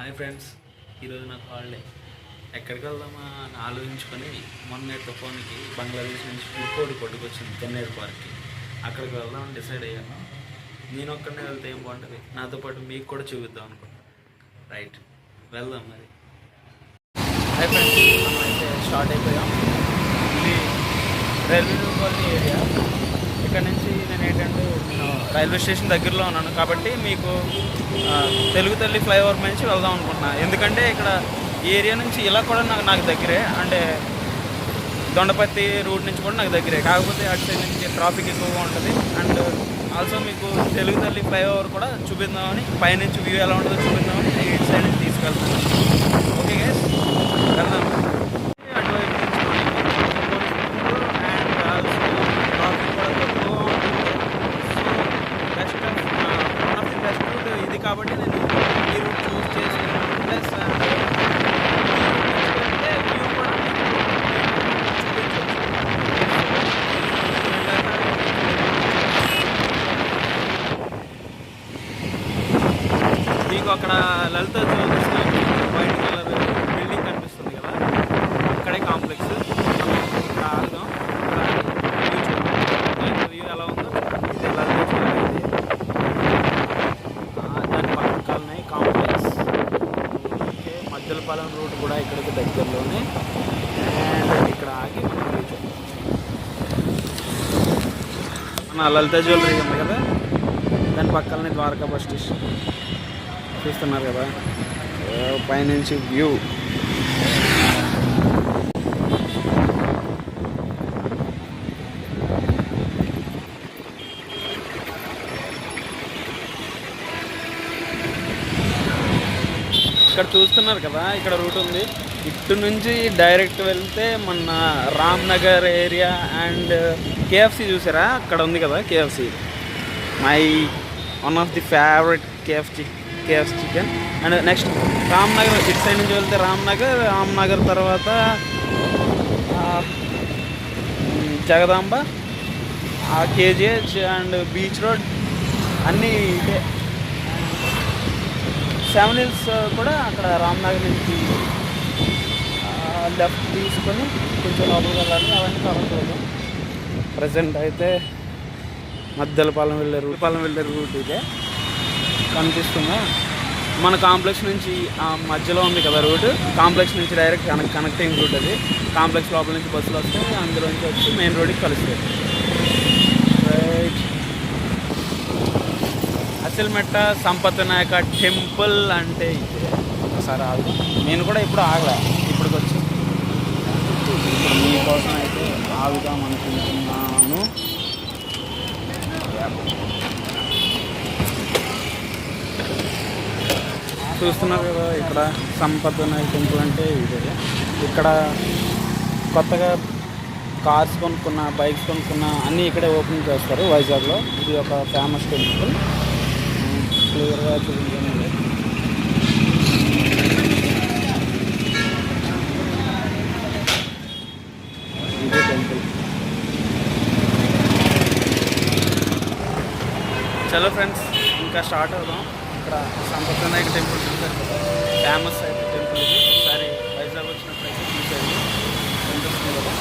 Hi friends, ఈరోజు నాకు holiday. ఎక్కడికి వెళ్దామా అని ఆలోచించుకొని మొన్న తుఫాన్కి బంగ్లాదేశ్ నుంచి ట్రిప్ కొట్టుకొచ్చింది తెన్నేరు పార్క్కి. అక్కడికి వెళ్దామని డిసైడ్ అయ్యాను. నేను ఒక్కడనే వెళ్తే ఏం బాగుంటుంది, నాతో పాటు మీకు కూడా చూపిద్దాం అనుకున్నాను. రైట్, వెళ్దాం మరి. హాయ్ ఫ్రెండ్స్, మనం అయితే స్టార్ట్ అయిపోయాం. ఇది రైల్వే కాలనీ ఏరియా. ఇక్కడ నుంచి నేను రైల్వే స్టేషన్ దగ్గరలో ఉన్నాను కాబట్టి మీకు తెలుగు తల్లి ఫ్లైఓవర్ నుంచి వెళ్దాం అనుకుంటున్నాను. ఎందుకంటే ఇక్కడ ఈ ఏరియా నుంచి ఇలా కూడా నాకు దగ్గరే, అంటే దొండపత్తి రూట్ నుంచి కూడా నాకు దగ్గరే. కాకపోతే అటు సైడ్ నుంచి ట్రాఫిక్ ఎక్కువగా ఉంటుంది. అండ్ ఆల్సో మీకు తెలుగు తల్లి ఫ్లైఓవర్ కూడా చూపిద్దామని, పైనుంచి వ్యూ ఎలా ఉంటుందో చూపిద్దామని ఇటు సైడ్ నుంచి తీసుకెళ్తాను. ఓకే గైస్, వెళ్దాం. కాబట్టి నేను ఈ రూట్ చూస్ చేసాను. ప్లస్ వ్యూ కూడా మీకు అక్కడ లలిత జ్యువెలర్స్ వైట్ కలర్ బిల్డింగ్ కనిపిస్తుంది కదా, అక్కడే కాంప్లెక్స్. ఇక్కడ ఆగుదాం, వ్యూ ఎలా ఉందో ఇది లలిత జ్యువెలర్. మద్దెలపాలెం రూట్ కూడా ఇక్కడికి దగ్గరలోనే. అండ్ ఇక్కడ ఆగి మన లలిత జ్యువెలరీ ఉంది కదా, దాని పక్కనే ద్వారకా బస్ స్టేషన్ చూస్తున్నారు కదా, పైనుంచి వ్యూ. ఇక్కడ చూస్తున్నారు కదా, ఇక్కడ రూట్ ఉంది. ఇటు నుంచి డైరెక్ట్ వెళ్తే మన రామ్నగర్ ఏరియా అండ్ కేఎఫ్సి చూసారా, అక్కడ ఉంది కదా KFC, my one of the favourite KFC chicken. And next Ramnagar, ఇటు సైడ్ నుంచి వెళ్తే రామ్నగర్ తర్వాత Jagadamba, KGH and beach road అన్నీ ఇదే. సెవెన్ హిల్స్ కూడా అక్కడ రామ్నగర్ నుంచి లెఫ్ట్ తీసుకొని కొంచెం లోపలికి వెళ్ళాలి, అవన్నీ కవర్. ప్రజెంట్ అయితే మద్దెలపాలెం వెళ్ళే రూట్ ఇదే కనిపిస్తుందా. మన కాంప్లెక్స్ నుంచి మధ్యలో ఉంది కదా రూట్, కాంప్లెక్స్ నుంచి డైరెక్ట్ కనెక్టింగ్ రూట్ అది. కాంప్లెక్స్ లోపల నుంచి బస్సులు వస్తాయి, అందులోంచి వచ్చి మెయిన్ రోడ్కి కలుస్తాయి. రైట్, అసిల్మెట్ట సంపత్ నాయక టెంపుల్ అంటే ఇదే. ఒకసారి ఆగు, నేను కూడా ఇప్పుడు ఆగలే, ఇప్పటికి వచ్చి మీకోసం అయితే ఆగుదాం అనుకుంటున్నాను. చూస్తున్నారు కదా, ఇక్కడ సంపత్ నాయక టెంపుల్ అంటే ఇదే. ఇక్కడ కొత్తగా కార్స్ కొనుక్కున్న, బైక్స్ కొనుక్కున్న అన్నీ ఇక్కడే ఓపెన్ చేస్తారు వైజాగ్లో. ఇది ఒక ఫేమస్ టెంపుల్, క్లియర్గా చూపించండి. ఇదే టెంపుల్. చలో ఫ్రెండ్స్, ఇంకా స్టార్ట్ అవుదాం. ఇక్కడ సంపత్ నాయక టెంపుల్ చూసారు కదా, ఫేమస్ అయితే టెంపుల్ ఇది. ఒకసారి వైజాగ్ వచ్చినప్పుడైతే చూసేది కనిపిస్తుంది కదా.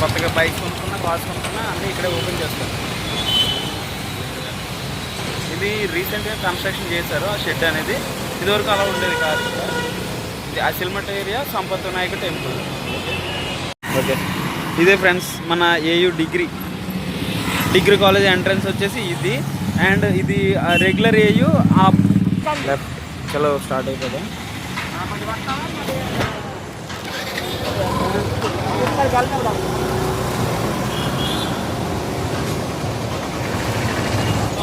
కొత్తగా బైక్ కొనుక్కున్నా, కార్స్ కొనుక్కున్నా అన్నీ ఇక్కడే ఓపెన్ చేస్తారు. ఇది రీసెంట్గా కన్స్ట్రక్షన్ చేశారు ఆ షెడ్ అనేది, ఇదివరకు అలా ఉండేది కాదు. ఇది అసిల్మట్ ఏరియా సంపత్ నాయక టెంపుల్. ఓకే, ఇదే ఫ్రెండ్స్ మన ఏయూ డిగ్రీ కాలేజ్ ఎంట్రన్స్ వచ్చేసి ఇది. అండ్ ఇది రెగ్యులర్ ఏయూ లెఫ్ట్. చలో స్టార్ట్ అయిపోదాం.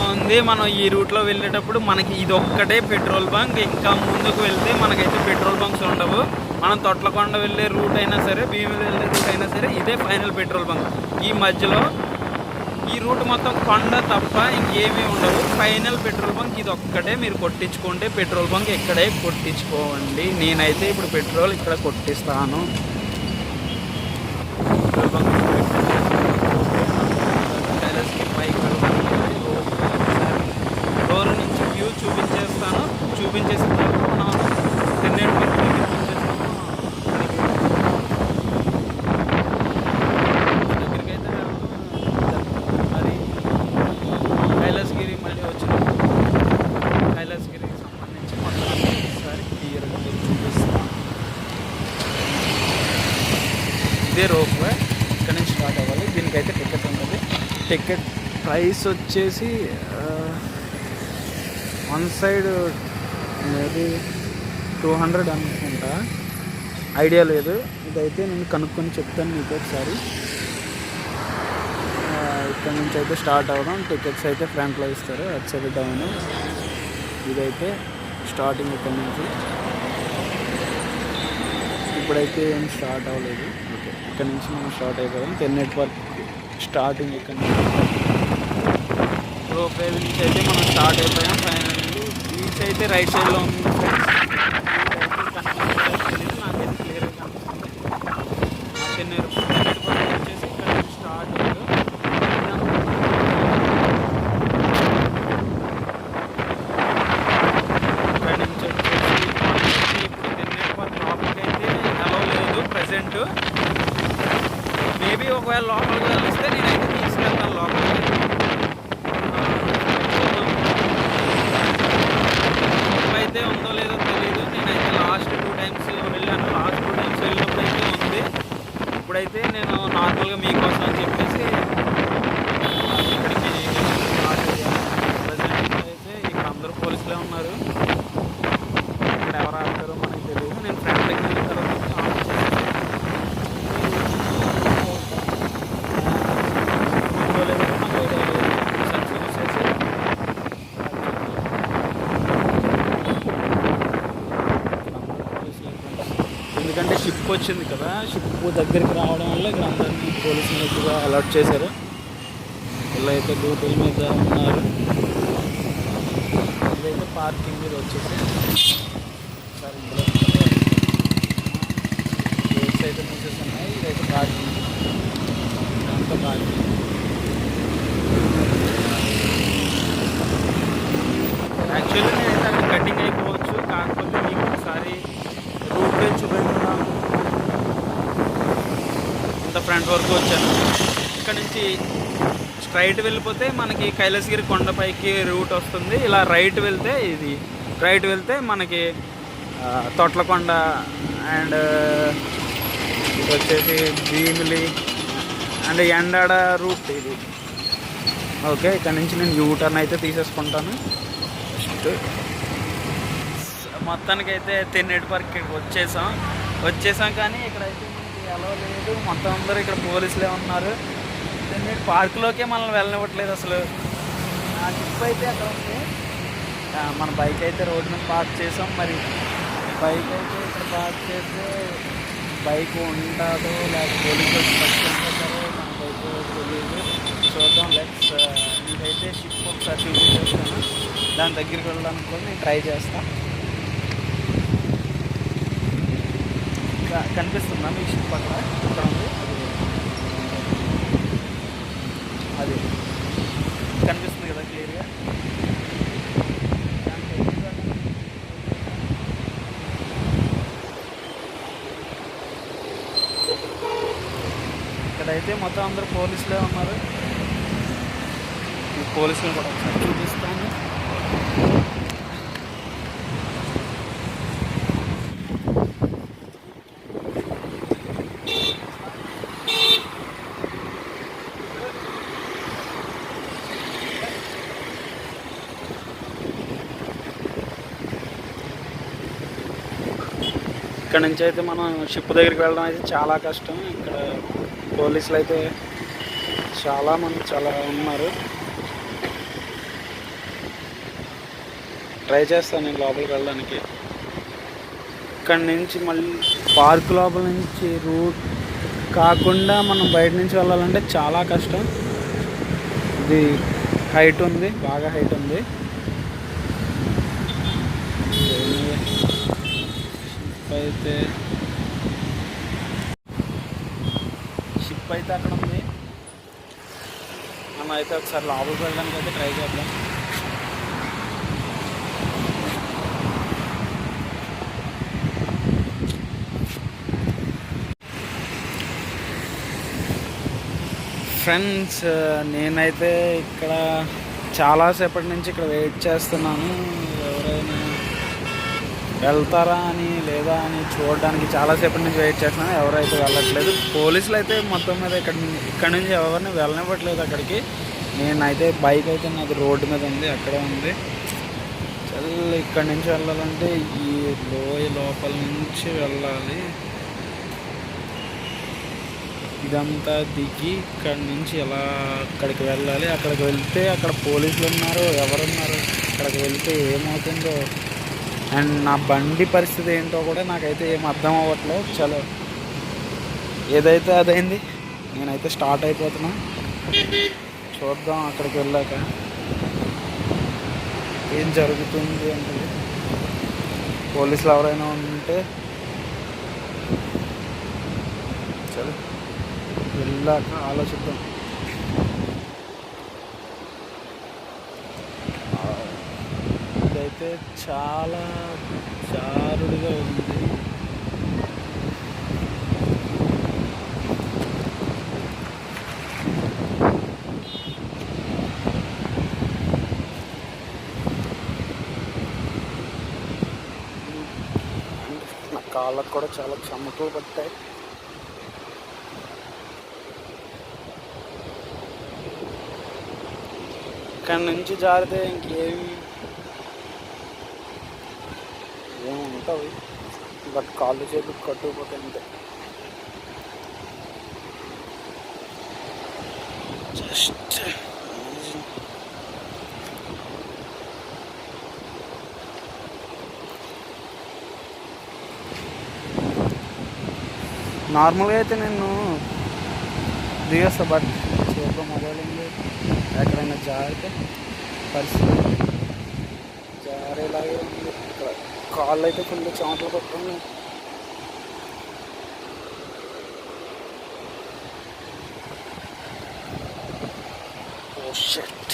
ఉంది. మనం ఈ రూట్లో వెళ్ళేటప్పుడు మనకి ఇది ఒక్కటే పెట్రోల్ బంక్. ఇంకా ముందుకు వెళ్తే మనకైతే పెట్రోల్ బంక్స్ ఉండవు. మనం తొట్లకొండ వెళ్ళే రూట్ అయినా సరే, భీమిలి వెళ్ళే రూట్ అయినా సరే, ఇదే ఫైనల్ పెట్రోల్ బంక్. ఈ మధ్యలో ఈ రూట్ మొత్తం కొండ తప్ప ఇంకేమీ ఉండవు. ఫైనల్ పెట్రోల్ బంక్ ఇది ఒక్కటే. మీరు కొట్టించుకుంటే పెట్రోల్ బంక్ ఇక్కడే కొట్టించుకోండి. నేనైతే ఇప్పుడు పెట్రోల్ ఇక్కడ కొట్టిస్తాను. పెట్రోల్ బంక్ డోర్ నుంచి వ్యూ చూపించేస్తాను. చూపించేసిన తర్వాత మనం తెన్నేటి పార్క్ దగ్గరికి వచ్చేసాము. దగ్గరికి అయితే మరి కైలాసగిరి మళ్ళీ వచ్చినప్పుడు కైలాసగిరికి సంబంధించి మొత్తం ఒకసారి క్లియర్గా మీరు చూపిస్తాను. ఇదే రోప్ వే, ఇక్కడ నుంచి స్టార్ట్ అవ్వాలి. దీనికైతే టికెట్ ఉంటుంది. టికెట్ ప్రైస్ వచ్చేసి వన్ సైడ్ మేబీ 200 అనుకుంటా, ఐడియా లేదు. ఇదైతే నేను కనుక్కొని చెప్తాను మీకు ఒకసారి. ఇక్కడ నుంచి అయితే స్టార్ట్ అవ్వడం, టికెట్స్ అయితే ఫ్రంట్లో ఇస్తారు, అటు సైడ్ డౌన్. ఇదైతే స్టార్టింగ్ ఇక్కడ నుంచి. ఇప్పుడైతే ఏం స్టార్ట్ అవ్వలేదు. ఓకే, ఇక్కడ నుంచి మనం స్టార్ట్ అయిపోయాం. తెన్నేటి పార్క్ స్టార్టింగ్ ఇక్కడ నుంచి రోప్ వే నుంచి అయితే మనం స్టార్ట్ అయిపోయాం. ఫైనల్ బీచ్ అయితే రైట్ సైడ్లో ఉంది ఫ్రెండ్స్. తెలియదు, నాకైతే క్లియర్గా కనిపిస్తుంది. తెన్నేటి పార్క్ వచ్చేసి ఇక్కడ నుంచి స్టార్ట్ అయ్యారు. ఇక్కడ నుంచి వచ్చేసి ఇప్పుడు తెన్నేటి పార్క్ లోపలికైతే అలౌ లేదు ప్రజెంట్. మేబీ ఒకవేళ లోపలికి వెళ్ళిస్తే నేనైతే తీసుకెళ్తాను లోపలికి. అయితే ఉందో లేదో తెలియదు. నేనైతే లాస్ట్ 2 times వెళ్ళాను. లాస్ట్ 2 times వెళ్ళినప్పుడు అయితే ఉంది. ఇప్పుడైతే నేను నార్మల్గా మీకోసం అని చెప్పేసి ఇక్కడికి స్టార్ట్ అయ్యాను. ప్రజెంట్ అయితే ఇక్కడ అందరూ పోలీసులే ఉన్నారు. ఇక్కడ ఎవరు ఆడతారో మనకు తెలియదు. నేను ఫ్రంట్ దగ్గర వెళ్ళిన తర్వాత ఎందుకంటే షిప్ వచ్చింది కదా, షిప్ దగ్గరికి రావడం వల్ల ఇక్కడ అందరినీ పోలీసులు ఎక్కువగా అలర్ట్ చేశారు. వీళ్ళు అయితే డ్యూటీల మీద ఉన్నారు. ఇదైతే పార్కింగ్ మీద వచ్చేసి సార్ ఇందులో గేట్స్ అయితే మూసేస్తున్నాయి. ఇదైతే పార్కింగ్, ఇదంతా పార్కింగ్. యాక్చువల్లీ నేనైతే అక్కడ కటింగ్ అయిపోవచ్చు, కాకపోతే మీకు ఒకసారి రూట్ వే చూపించుకున్నాను. ఇంత ఫ్రంట్ వరకు వచ్చాను. ఇక్కడ నుంచి స్ట్రైట్ వెళ్ళిపోతే మనకి కైలాసగిరి కొండపైకి రూట్ వస్తుంది. ఇలా రైట్ వెళ్తే ఇది రైట్ వెళ్తే మనకి తొట్లకొండ అండ్ ఇది వచ్చేసి భీమిలి అండ్ ఎండాడ రూట్ ఇది. ఓకే, ఇక్కడ నుంచి నేను యూటర్న్ అయితే తీసేసుకుంటాను. ఫస్ట్ మొత్తానికైతే తెన్నేటి పార్క్ వచ్చేసాం కానీ ఇక్కడైతే మనకి ఎలా లేదు. మొత్తం అందరూ ఇక్కడ పోలీసులే ఉన్నారు. తెన్నేటి పార్కులోకే మనల్ని వెళ్ళనివ్వట్లేదు అసలు. ఆ ట్రిప్ అయితే అక్కడ ఉంది. మన బైక్ అయితే రోడ్డు మీద పార్క్ చేసాం. మరి బైక్ అయితే ఇక్కడ పార్క్ చేస్తే బైక్ ఉంటుందో లేకపోతే పోలీసులు పట్టుకుంటారో మనకైతే తెలియదు. చూద్దాం. లెట్స్ మీకైతే షిప్ ఒకసారి చూపించేస్తాను. దాని దగ్గరికి వెళ్ళడానికి కూడా నేను ట్రై చేస్తాను. కనిపిస్తుందా మీ షిప్ అక్కడ? ఇక్కడ ఉంది, అది కనిపిస్తుంది కదా క్లియర్గా. ఇక్కడైతే మొత్తం అందరూ పోలీసులే ఉన్నారు. ఈ పోలీసులు కూడా ఒకసారి చూపిస్తాను. ఇక్కడ నుంచి అయితే మనం షిప్ దగ్గరికి వెళ్ళడం అయితే చాలా కష్టం. ఇక్కడ పోలీసులు అయితే చాలా ఉన్నారు. ట్రై చేస్తాను నేను లోపలికి వెళ్ళడానికి. ఇక్కడ నుంచి మళ్ళీ పార్క్ లోపల నుంచి రూట్ కాకుండా మనం బయట నుంచి వెళ్ళాలంటే చాలా కష్టం. ఇది హైట్ ఉంది, బాగా హైట్ ఉంది. షిప్ అయితే అక్కడ ఉంది. మనం అయితే ఒకసారి లోపలికి వెళ్ళడానికి అయితే ట్రై చేద్దాం. ఫ్రెండ్స్, నేనైతే ఇక్కడ చాలాసేపటి నుంచి ఇక్కడ వెయిట్ చేస్తున్నాను. ఎవరైనా వెళ్తారా అని లేదా అని చూడడానికి చాలాసేపటి నుంచి వెయిట్ చేస్తున్నాను. ఎవరైతే వెళ్ళట్లేదు. పోలీసులు అయితే మొత్తం మీద ఇక్కడ నుంచి ఎవరిని వెళ్ళనివ్వట్లేదు అక్కడికి. నేనైతే బైక్ అయితే నాది రోడ్డు మీద ఉంది, అక్కడే ఉంది. చల్ ఇక్కడి నుంచి వెళ్ళాలంటే ఈ లోయ లోపల నుంచి వెళ్ళాలి. ఇదంతా దిగి ఇక్కడి నుంచి ఎలా అక్కడికి వెళ్ళాలి. అక్కడికి వెళ్తే అక్కడ పోలీసులు ఉన్నారు, ఎవరున్నారు, అక్కడికి వెళ్తే ఏమవుతుందో అండ్ నా బండి పరిస్థితి ఏంటో కూడా నాకైతే ఏం అర్థం అవ్వట్లేదు. చలో ఏదైతే అదైంది, నేనైతే స్టార్ట్ అయిపోతున్నా. చూద్దాం అక్కడికి వెళ్ళాక ఏం జరుగుతుంది అంటే. పోలీసులు ఎవరైనా ఉంటే చలో వెళ్ళాక ఆలోచిద్దాం. ఇదైతే చాలా జారుడుగా ఉంది. నా కాళ్ళకు కూడా చాలా చెమటలు పట్టాయి. ఇక్కడి నుంచి జారితే ఏముంటుంది, బట్ కాళ్ళు చేతులు కట్టుకుపోతే అంతే. జస్ట్ నార్మల్గా అయితే నేను దిగేస్తా, బట్ చేతిలో మొబైల్ ఉంది. ఎక్కడైనా జారితే పరిస్థితి జారేలాగే ఉంది. ఇక్కడ కాళ్ళు అయితే ఫుల్ చెమటలు పట్టుకుని షట్.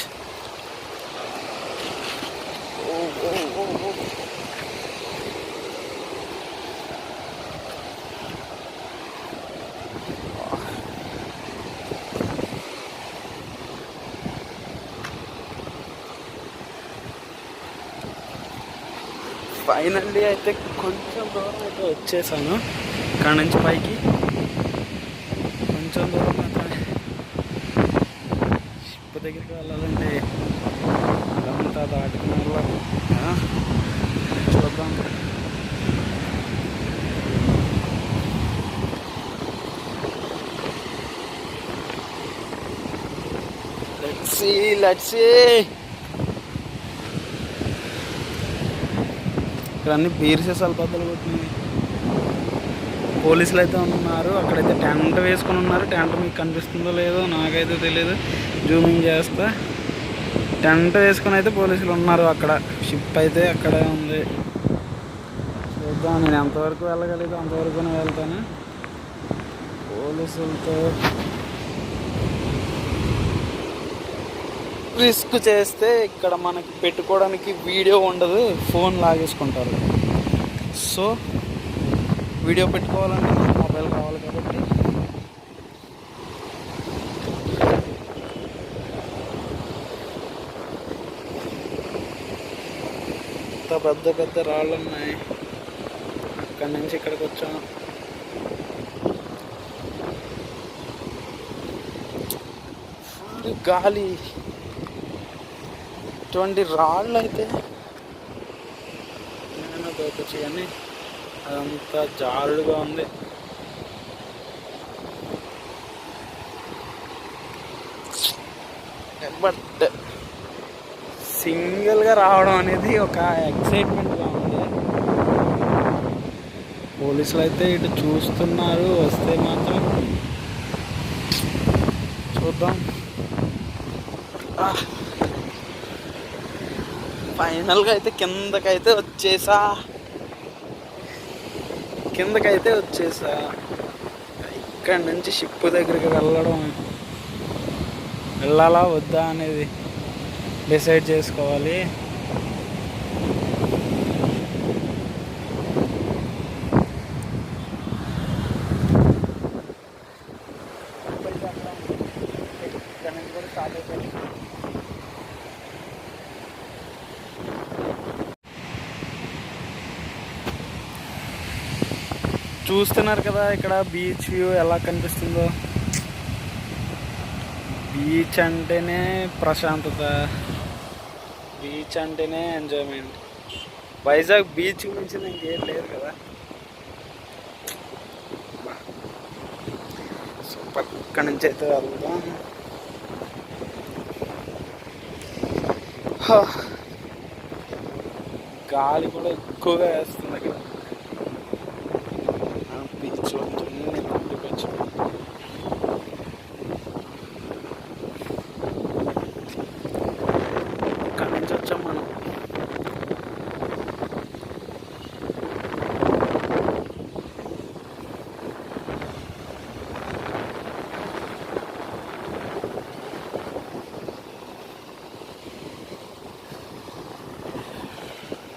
ఫైనల్లీ అయితే కొంచెం దూరం అయితే వచ్చేసాను. ఇక్కడ నుంచి పైకి కొంచెం దూరం మాత్రమే. షిప్ దగ్గరికి వెళ్ళాలంటే అదంతా దాటుకునే వాళ్ళ చూద్దాం. Let's see. ఇక్కడ అన్ని బీర్ సీసాలు బద్దలు కొట్టినాయి. పోలీసులు అయితే ఉన్నారు. అక్కడైతే టెంట్ వేసుకుని ఉన్నారు. టెంట్ మీకు కనిపిస్తుందో లేదో నాకైతే తెలియదు, జూమింగ్ చేస్తా. టెంట్ వేసుకుని అయితే పోలీసులు ఉన్నారు అక్కడ. షిప్ అయితే అక్కడే ఉంది. చూద్దాం, నేను ఎంతవరకు వెళ్ళగలిగితే అంతవరకు వెళ్తాను. పోలీసులతో రిస్క్ చేస్తే ఇక్కడ మనకి పెట్టుకోవడానికి వీడియో ఉండదు, ఫోన్ లాగేసుకుంటారు. సో వీడియో పెట్టుకోవాలంటే నాకు మొబైల్ కావాలి కాబట్టి ఇంత పెద్ద పెద్ద రాళ్ళు ఉన్నాయి. అక్కడి నుంచి ఇక్కడికి వచ్చాను. ఫుల్ గాలి. ఇటువంటి రాళ్ళు అయితే నేను దొరకచ్చు, కానీ అదంతా జారుడుగా ఉంది. బట్ సింగిల్గా రావడం అనేది ఒక ఎక్సైట్మెంట్గా ఉంది. పోలీసులు అయితే ఇటు చూస్తున్నారు. వస్తే మాత్రం చూద్దాం. ఫైనల్గా అయితే కిందకైతే వచ్చేసా. ఇక్కడి నుంచి షిప్ దగ్గరికి వెళ్ళాలా వద్దా అనేది డిసైడ్ చేసుకోవాలి. చూస్తున్నారు కదా ఇక్కడ బీచ్ వ్యూ ఎలా కనిపిస్తుందో. బీచ్ అంటేనే ప్రశాంతత, బీచ్ అంటేనే ఎంజాయ్మెంట్. వైజాగ్ బీచ్ గురించి ఇంకేం లేదు కదా. సూపర్. ఇక్కడి నుంచి అయితే వెళ్దాం. గాలి కూడా ఎక్కువగా వేస్తుంది అక్కడ బీచ్లో. వచ్చి ఇక్కడి నుంచి వచ్చాం మనం.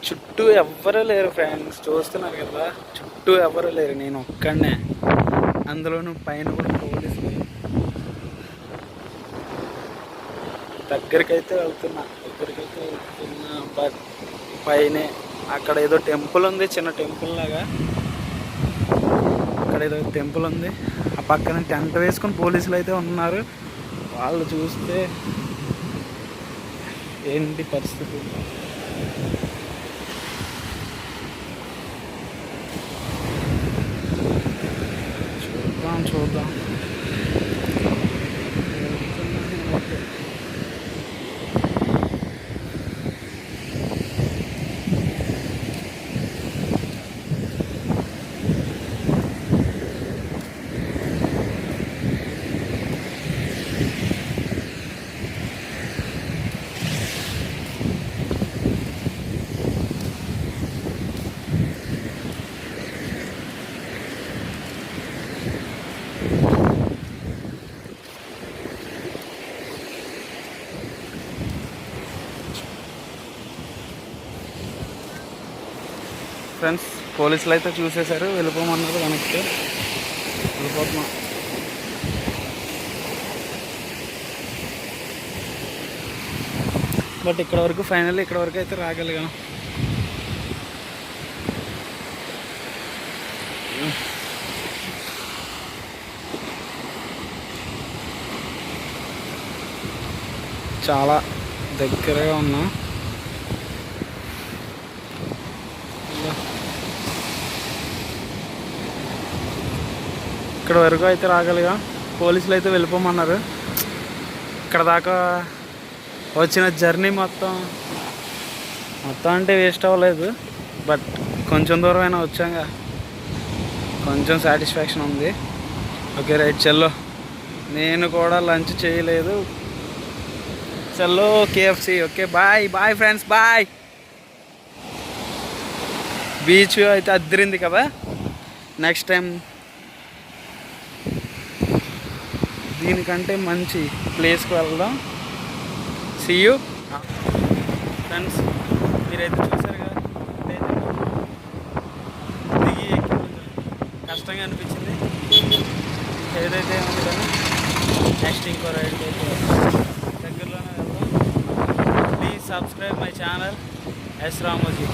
చుట్టూ ఎవ్వరూ లేరు ఫ్రెండ్స్, చూస్తున్నారు కదా. చుట్టూ ఎవ్వరూ లేరు, నేను ఒక్కడనే. అందులోనూ పైన కూడా పోలీసులు. దగ్గరికైతే వెళ్తున్నా బట్ పైనే అక్కడ ఏదో టెంపుల్ ఉంది, చిన్న టెంపుల్ లాగా. అక్కడ ఏదో టెంపుల్ ఉంది. ఆ పక్కన టెంట్ వేసుకొని పోలీసులు అయితే ఉన్నారు. వాళ్ళు చూస్తే ఏంటి పరిస్థితి. చూద్దాం. ఫ్రెండ్స్ పోలీసులు అయితే చూసేశారు, వెళ్ళిపోమన్నారు. వెనక్కి వెళ్ళిపోతున్నాం. బట్ ఇక్కడ వరకు ఫైనల్లీ ఇక్కడ వరకు అయితే రాగలిగాం. చాలా దగ్గరగా ఉన్నాం. ఇక్కడ వరకు అయితే రాగలిగా. పోలీసులు అయితే వెళ్ళిపోమన్నారు. ఇక్కడ దాకా వచ్చిన జర్నీ మొత్తం అంటే వేస్ట్ అవ్వలేదు. బట్ కొంచెం దూరం అయినా వచ్చాక కొంచెం సాటిస్ఫాక్షన్ ఉంది. ఓకే రైట్ చల్లో. నేను కూడా లంచ్ చేయలేదు. చల్లో KFC. Okay bye friends, bye. Beach అయితే అద్దరింది కదా. నెక్స్ట్ టైం దీనికంటే మంచి ప్లేస్కి వెళ్దాం. See you friends. మీరైతే చూసారు కదా, దిగి ఎక్కి కష్టంగా అనిపించింది. ఏదైతే ఉంది కానీ నెక్స్ట్ ఇంకో రైడ్ అయితే దగ్గరలోనే వెళ్దాం. Please subscribe my channel S Ramoji.